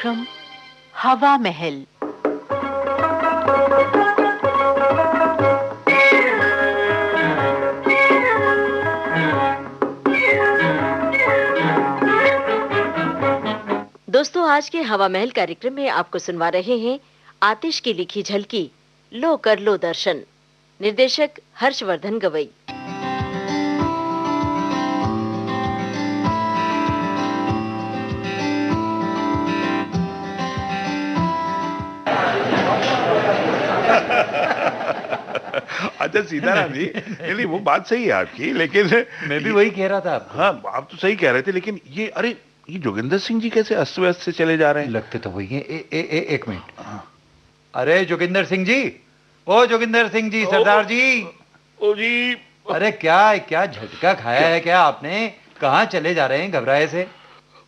कार्यक्रम हवा महल। दोस्तों, आज के हवा महल कार्यक्रम में आपको सुनवा रहे हैं आतिश की लिखी झलकी लो कर लो दर्शन। निर्देशक हर्षवर्धन गवई। अच्छा सीताराम जी, नहीं वो बात सही है आपकी, लेकिन मैं भी वही कह रहा था आपको। हाँ, आप तो सही कह रहे थे, लेकिन ये अरे ये जोगिंदर सिंह जी कैसे अस्त व्यस्त से चले जा रहे हैं? लगते तो वही है। एक मिनट। अरे जोगिंदर सिंह जी, ओ जोगिंदर सिंह जी, सरदार जी। ओ जी। अरे क्या झटका खाया है क्या आपने? कहाँ चले जा रहे हैं घबराए से?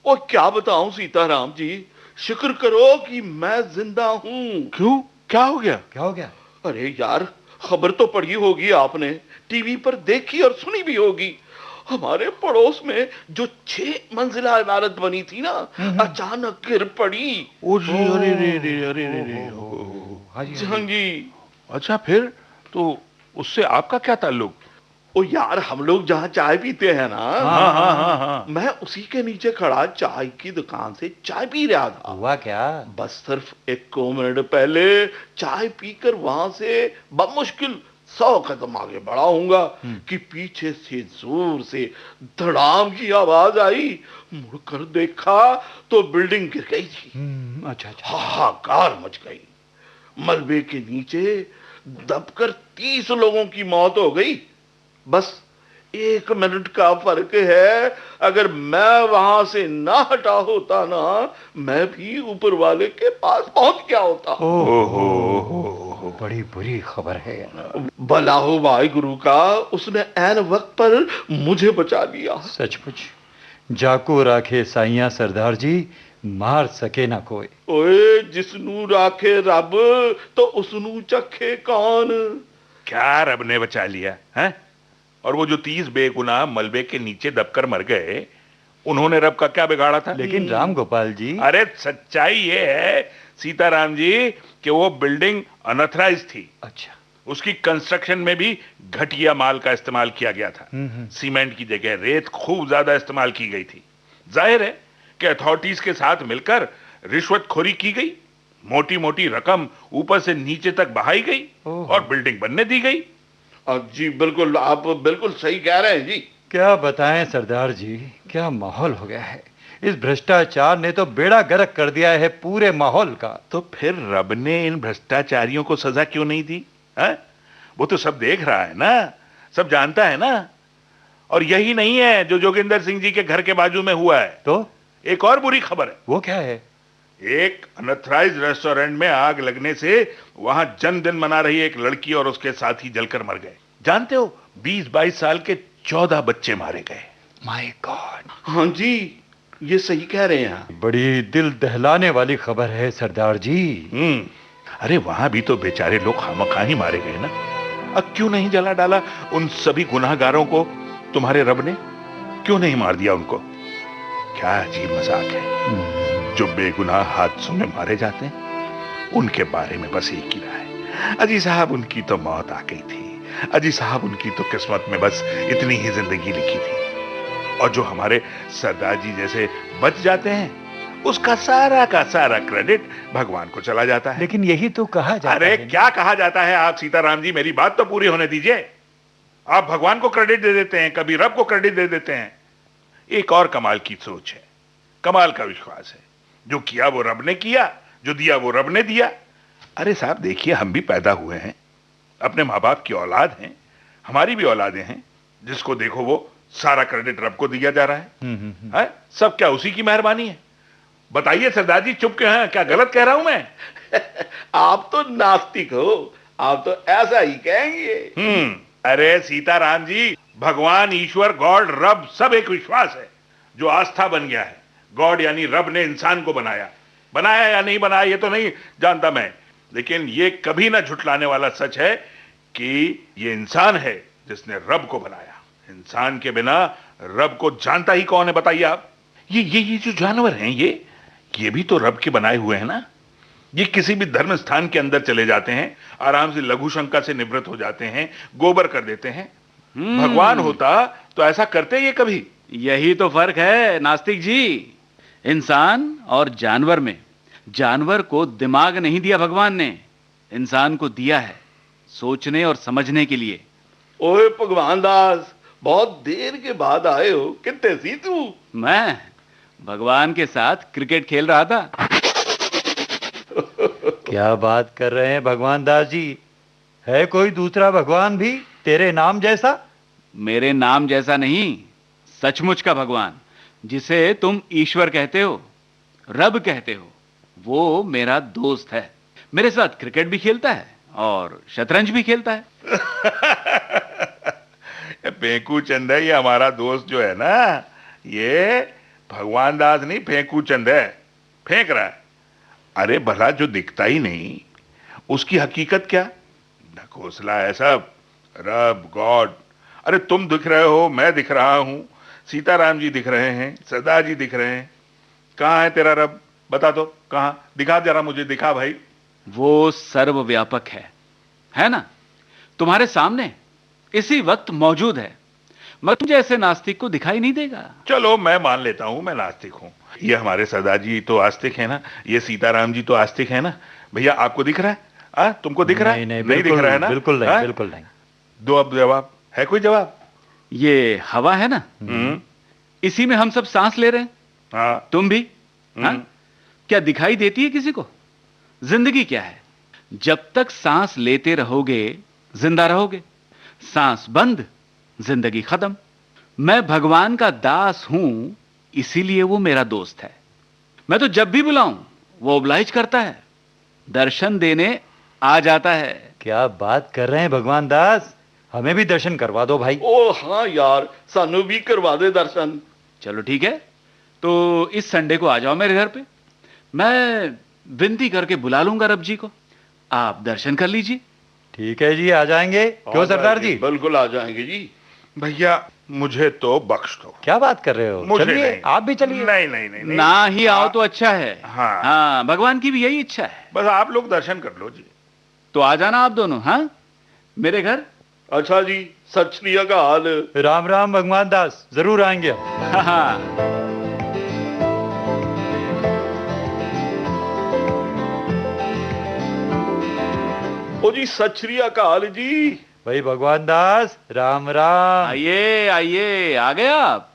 और क्या बताऊं सीताराम जी, शुक्र करो कि मैं जिंदा हूं। क्यों, क्या हो गया? क्या हो गया? अरे यार, खबर तो पढ़ी होगी आपने, टीवी पर देखी और सुनी भी होगी। हमारे पड़ोस में जो 6 मंजिला इमारत बनी थी ना, अचानक गिर पड़ी। ओ जी, अरे रे रे, अरे रे रे। हाँ जी। अच्छा, फिर तो उससे आपका क्या ताल्लुक? ओ यार, हम लोग जहाँ चाय पीते हैं ना, हाँ। मैं उसी के नीचे खड़ा चाय की दुकान से चाय पी रहा था। हुआ क्या? बस सिर्फ 1 मिनट पहले चाय पीकर वहां से बमुश्किल 100 कदम आगे बढ़ा हूंगा कि पीछे से जोर से धड़ाम की आवाज आई। मुड़कर देखा तो बिल्डिंग गिर गई थी। अच्छा। हाहाकार मच गई। मलबे के नीचे दबकर 30 लोगों की मौत हो गई। बस 1 मिनट का फर्क है, अगर मैं वहां से ना हटा होता ना, मैं भी ऊपर वाले के पास पहुंच गया होता। ओहो, बड़ी बुरी खबर है। भला हो भाई गुरु का, उसने ऐन वक्त पर मुझे बचा लिया। सचमुच जाको राखे साइया सरदार जी, मार सके ना कोई। ओए, जिसनू राखे रब तो उसनू चखे कौन। क्या रब ने बचा लिया है? और वो जो 30 बेगुनाह मलबे के नीचे दबकर मर गए, उन्होंने रब का क्या बिगाड़ा था? लेकिन राम गोपाल जी, अरे सच्चाई ये है सीताराम जी कि वो बिल्डिंग अनऑथराइज्ड थी। अच्छा। उसकी कंस्ट्रक्शन में भी घटिया माल का इस्तेमाल किया गया था। सीमेंट की जगह रेत खूब ज्यादा इस्तेमाल की गई थी। जाहिर है कि अथॉरिटीज के साथ मिलकर रिश्वतखोरी की गई, मोटी मोटी रकम ऊपर से नीचे तक बहाई गई और बिल्डिंग बनने दी गई। जी बिल्कुल, आप बिल्कुल सही कह रहे हैं जी। क्या बताएं सरदार जी, क्या माहौल हो गया है। इस भ्रष्टाचार ने तो बेड़ा गर्क कर दिया है पूरे माहौल का। तो फिर रब ने इन भ्रष्टाचारियों को सजा क्यों नहीं दी? है? वो तो सब देख रहा है ना, सब जानता है ना। और यही नहीं है जो जोगिंदर सिंह जी के घर के बाजू में हुआ है। तो एक और बुरी खबर है। वो क्या है? एक अनऑथराइज्ड रेस्टोरेंट में आग लगने से वहां जन्मदिन मना रही एक लड़की और उसके साथी जलकर मर गए। जानते हो, 20-22 साल के 14 बच्चे मारे गए। My God. हाँ जी, ये सही कह रहे हैं। बड़ी दिल दहलाने वाली खबर है सरदार जी। अरे वहां भी तो बेचारे लोग खामखा ही मारे गए ना। अब क्यों नहीं जला डाला उन सभी गुनाहगारों को तुम्हारे रब ने? क्यों नहीं मार दिया उनको? क्या अजीब मजाक है। जो बेगुनाह हादसों में मारे जाते हैं, उनके बारे में बस एक ही राय है, अजी साहब उनकी तो मौत आ गई थी, अजी साहब उनकी तो किस्मत में बस इतनी ही जिंदगी लिखी थी। और जो हमारे सरदार जी जैसे बच जाते हैं, उसका सारा का सारा क्रेडिट भगवान को चला जाता है। लेकिन यही तो कहा जाता है। अरे क्या कहा जाता है आप सीताराम जी, मेरी बात तो पूरी होने दीजिए। आप भगवान को क्रेडिट दे देते हैं, कभी रब को क्रेडिट दे देते हैं। एक और कमाल की सोच है, कमाल का विश्वास है। जो किया वो रब ने किया, जो दिया वो रब ने दिया। अरे साहब देखिए, हम भी पैदा हुए हैं, अपने माँ बाप की औलाद हैं, हमारी भी औलादें हैं। जिसको देखो वो सारा क्रेडिट रब को दिया जा रहा है। सब क्या उसी की मेहरबानी है? बताइए सरदार जी, चुप क्यों हैं? क्या गलत कह रहा हूं मैं? आप तो नास्तिक हो, आप तो ऐसा ही कहेंगे। अरे सीताराम जी, भगवान, ईश्वर, गॉड, रब सब एक विश्वास है जो आस्था बन गया है। गॉड यानी रब ने इंसान को बनाया या नहीं बनाया ये तो नहीं जानता मैं, लेकिन ये कभी ना झुटलाने वाला सच है कि ये इंसान है जिसने रब को बनाया। इंसान के बिना रब को जानता ही कौन है बताइए आप? ये जो जानवर हैं, ये भी तो रब के बनाए हुए हैं ना। ये किसी भी धर्म स्थान के अंदर चले जाते हैं, आराम से लघु शंका से निवृत्त हो जाते हैं, गोबर कर देते हैं। भगवान होता तो ऐसा करते ये कभी? यही तो फर्क है नास्तिक जी, इंसान और जानवर में। जानवर को दिमाग नहीं दिया भगवान ने, इंसान को दिया है सोचने और समझने के लिए। ओए भगवान दास, बहुत देर के बाद आए हो, कितने सी तू? मैं भगवान के साथ क्रिकेट खेल रहा था। क्या बात कर रहे हैं भगवान दास जी? है कोई दूसरा भगवान भी तेरे नाम जैसा? मेरे नाम जैसा नहीं, सचमुच का भगवान, जिसे तुम ईश्वर कहते हो, रब कहते हो, वो मेरा दोस्त है। मेरे साथ क्रिकेट भी खेलता है और शतरंज भी खेलता है। फेंकू चंद है ये हमारा दोस्त जो है ना, ये भगवान दास नहीं, फेंकू चंद है, फेंक रहा है। अरे भला जो दिखता ही नहीं उसकी हकीकत क्या? ढकोसला है सब, रब गॉड। अरे तुम दिख रहे हो, मैं दिख रहा हूं, सीताराम जी दिख रहे हैं, सरदार जी दिख रहे हैं। कहां है तेरा रब? बता दो कहां, दिखा जरा मुझे, दिखा भाई। वो सर्वव्यापक है ना, तुम्हारे सामने इसी वक्त मौजूद है, मगर तुम जैसे नास्तिक को दिखाई नहीं देगा। चलो मैं मान लेता हूं मैं नास्तिक हूं, ये हमारे सरदार जी तो आस्तिक है ना, ये सीताराम जी तो आस्तिक है ना। भैया आपको दिख रहा है? तुमको दिख रहा है? नहीं दिख रहा है ना? बिल्कुल नहीं, बिल्कुल नहीं। दो अब जवाब, है कोई जवाब? ये हवा है ना, इसी में हम सब सांस ले रहे हैं। हाँ। तुम भी? हाँ? क्या दिखाई देती है किसी को? जिंदगी क्या है? जब तक सांस लेते रहोगे जिंदा रहोगे, सांस बंद जिंदगी खत्म। मैं भगवान का दास हूं, इसीलिए वो मेरा दोस्त है। मैं तो जब भी बुलाऊं वो ओब्लाइज करता है, दर्शन देने आ जाता है। क्या बात कर रहे हैं भगवान दास? हमें भी दर्शन करवा दो भाई। ओ हाँ यार, सानू भी करवा दे दर्शन। चलो ठीक है, तो इस संडे को आ जाओ मेरे घर पे, मैं विनती करके बुला लूंगा रब जी को, आप दर्शन कर लीजिए। ठीक है जी, आ जाएंगे। क्यों सरदार जी? बिल्कुल आ जाएंगे जी। भैया मुझे तो बख्श दो। क्या बात कर रहे हो? मुझे चलिए नहीं। आप भी चलिए। नहीं नहीं नहीं, नहीं। ना ही आओ तो अच्छा है। हाँ। हाँ, भगवान की भी यही इच्छा है। बस आप लोग दर्शन कर लो जी। तो आ जाना आप दोनों, हाँ, मेरे घर। अच्छा जी, सत श्री अकाल। राम राम भगवान दास, जरूर आएंगे हम। हाँ हाँ। ओ जी सत श्री अकाल जी। भाई भगवान दास, राम राम। आइए आइए, आ गए आप।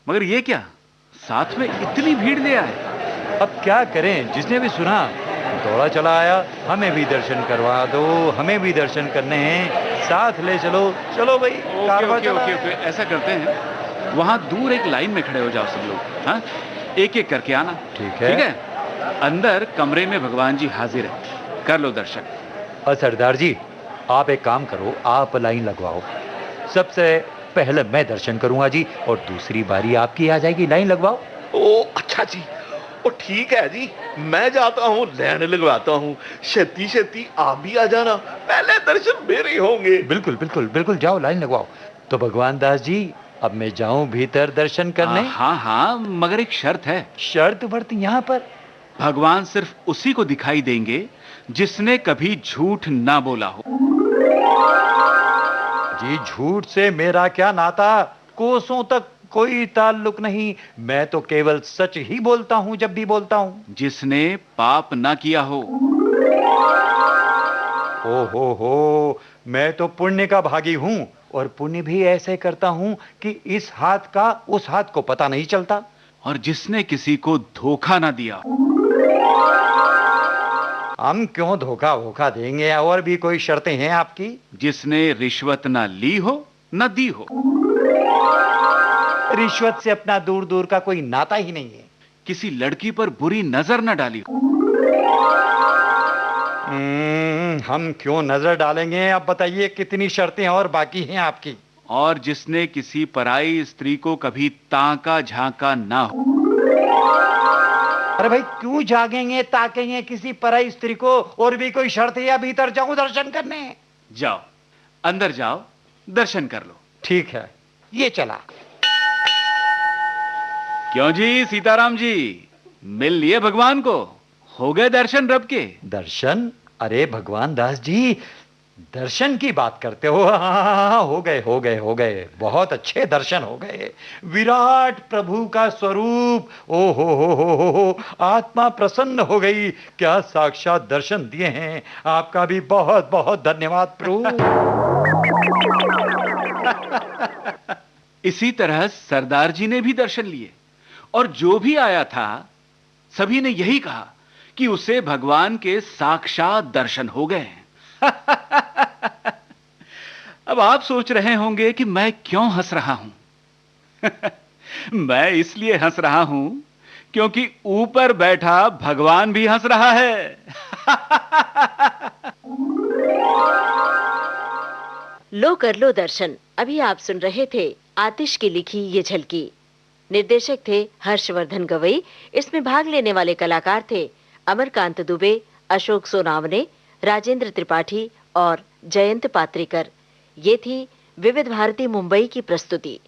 मगर ये क्या, साथ में इतनी भीड़ ले आए? अब क्या करें, जिसने भी सुना दौड़ा चला आया। हमें भी दर्शन करवा दो, हमें भी दर्शन करने हैं, साथ ले चलो। चलो भाई, कारवां ओके चला ओके है। ओके, ऐसा करते हैं, वहां दूर एक लाइन में खड़े हो जाओ सब लोग, हाँ, एक एक करके आना। ठीक है। ठीक है, अंदर कमरे में भगवान जी हाजिर है, कर लो दर्शन। और सरदार जी, आप एक काम करो, आप लाइन लगवाओ। सबसे पहले मैं दर्शन करूंगा जी, और दूसरी बारी आपकी आ जाएगी, लाइन लगवाओ। ओ अच्छा जी, ओ ठीक है जी, मैं जाता हूँ, लाइन लगवाता हूँ। छेती छेती आप भी आ जाना, पहले दर्शन मेरे होंगे। बिल्कुल बिल्कुल बिल्कुल, जाओ लाइन लगवाओ। तो भगवान दास जी, अब मैं जाऊं भीतर दर्शन करने? हाँ हाँ, मगर एक शर्त है। शर्त वर्त यहाँ पर? भगवान सिर्फ उसी को दिखाई देंगे जिसने कभी झूठ ना बोला हो। जी झूठ से मेरा क्या नाता, कोसों तक कोई ताल्लुक नहीं। मैं तो केवल सच ही बोलता हूं जब भी बोलता हूं। जिसने पाप ना किया हो। हो, मैं तो पुण्य का भागी हूं, और पुण्य भी ऐसे करता हूं कि इस हाथ का उस हाथ को पता नहीं चलता। और जिसने किसी को धोखा ना दिया हो। हम क्यों धोखा वोखा देंगे, और भी कोई शर्तें हैं आपकी? जिसने रिश्वत ना ली हो ना दी हो। रिश्वत से अपना दूर दूर का कोई नाता ही नहीं है। किसी लड़की पर बुरी नजर ना डाली हो। हम क्यों नजर डालेंगे, आप बताइए कितनी शर्तें और बाकी हैं आपकी? और जिसने किसी पराई स्त्री को कभी ताका झांका ना हो। अरे भाई, क्यों जागेंगे ताकेंगे किसी पराई स्त्री को? और भी कोई शर्त है या भीतर जाऊं दर्शन करने? जाओ, अंदर जाओ, दर्शन कर लो। ठीक है, ये चला। क्यों जी सीताराम जी, मिल लिए भगवान को, हो गए दर्शन रब के। दर्शन? अरे भगवान दास जी, दर्शन की बात करते हो? हाँ, हो गए हो गए हो गए, बहुत अच्छे दर्शन हो गए। विराट प्रभु का स्वरूप, ओ हो, आत्मा प्रसन्न हो गई। क्या साक्षात दर्शन दिए हैं, आपका भी बहुत बहुत धन्यवाद प्रभु। इसी तरह सरदार जी ने भी दर्शन लिए, और जो भी आया था सभी ने यही कहा कि उसे भगवान के साक्षात दर्शन हो गए हैं। अब आप सोच रहे होंगे कि मैं क्यों हंस रहा हूं। मैं इसलिए हंस रहा हूं क्योंकि ऊपर बैठा भगवान भी हंस रहा है। लो कर लो दर्शन। अभी आप सुन रहे थे आतिश की लिखी ये झलकी। निर्देशक थे हर्षवर्धन गवई। इसमें भाग लेने वाले कलाकार थे अमरकांत दुबे, अशोक सोनावने, राजेंद्र त्रिपाठी और जयंत पात्रिकर। ये थी विविध भारती मुंबई की प्रस्तुति।